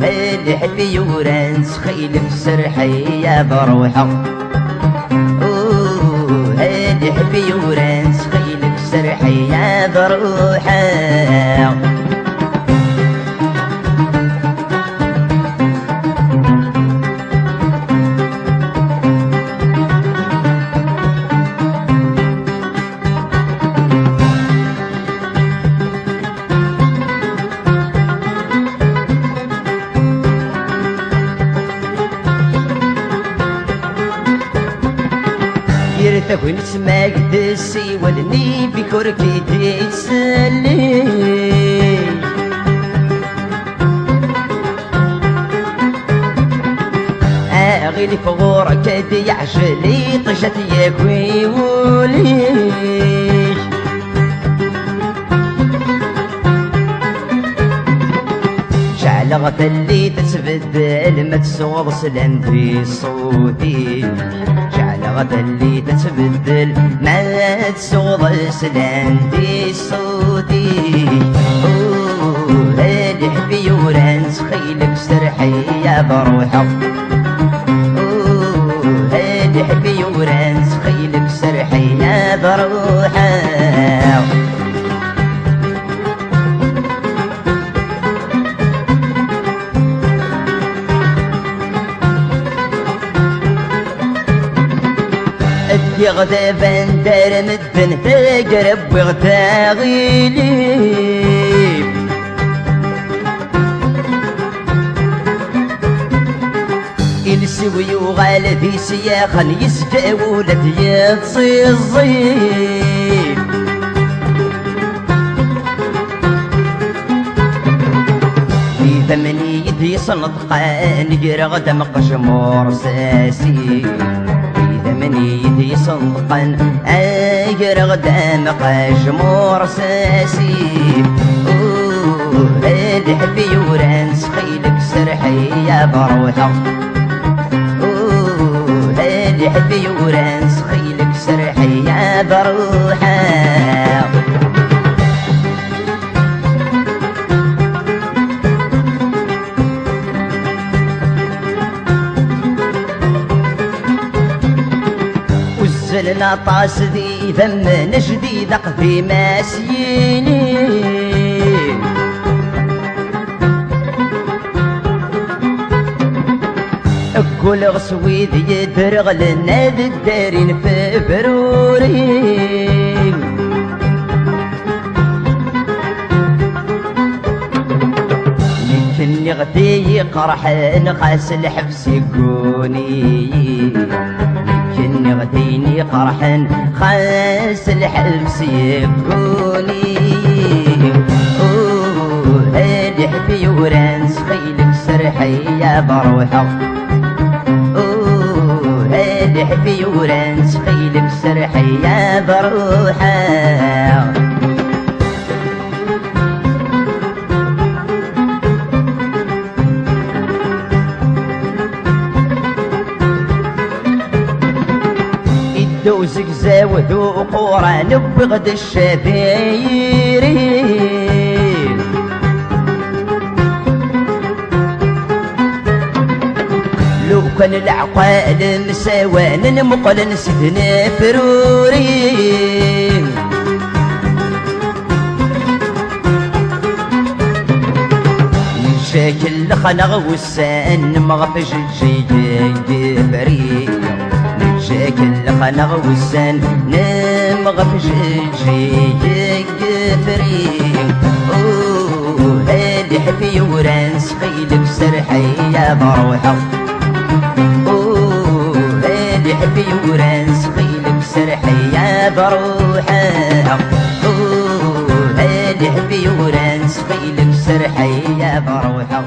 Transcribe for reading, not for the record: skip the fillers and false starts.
هادي حبي ورانس خيل مسرحي يا بروحه. هادي حبي ورانس خيل مسرحي يا بروحه. يرتاح ونسمع قدسي ولني بكركي تسلي. غيلي فغورك دي عشلي طشت ياكوي وليش. شعل غتلي تتبدل ما تسوض سلام في صوتي. غدا اللي تتبدل ما تسوض سلام في صوتي. هادي حبي ورانس خيلك سرحي يا بروحه. هادي حبي ورانس خيلك سرحي يا بروحه. غدا بندر مدن تقرب وغتاغيلي. ينسوي وغال ذي سياخا يسجأ ولد يتصي الظيف. في ثمانية يصنطقان يقرا غدا مقشمور ساسي. من يدي صندقا اجر غدام قشمور ساسي. هادي حبي ورانس خيلك سرحي يا بروحه. هادي حبي ورانس خيلك سرحي يا بروحه. زلنا طاس ذي ذم نجدي ذق في ماسيني. كل غسوي ذي يدرغ لنا ذي الدارين في بروري. لكني غدي قرحان خاس الحبس يقوني. كني غديني قرحا خاس الحبس يبكوني. هادي حبي ورانس خيلك سرحي يا بروحه. هادي حبي ورانس خيلك سرحي يا بروحه. دوزك زاود وقوران بغد الشفيرين. لو كان العقال مساوان مقل نسدنا فرورين. شاكل خنغ وسان مغفش جي فريق. شاكل خنغ وسان نمغفش جي فريق. هادي حبي ورانس خيلك سرحي يا بروحه. هادي حبي ورانس خيلك سرحي يا بروحه. هادي حبي ورانس خيلك سرحي يا بروحه.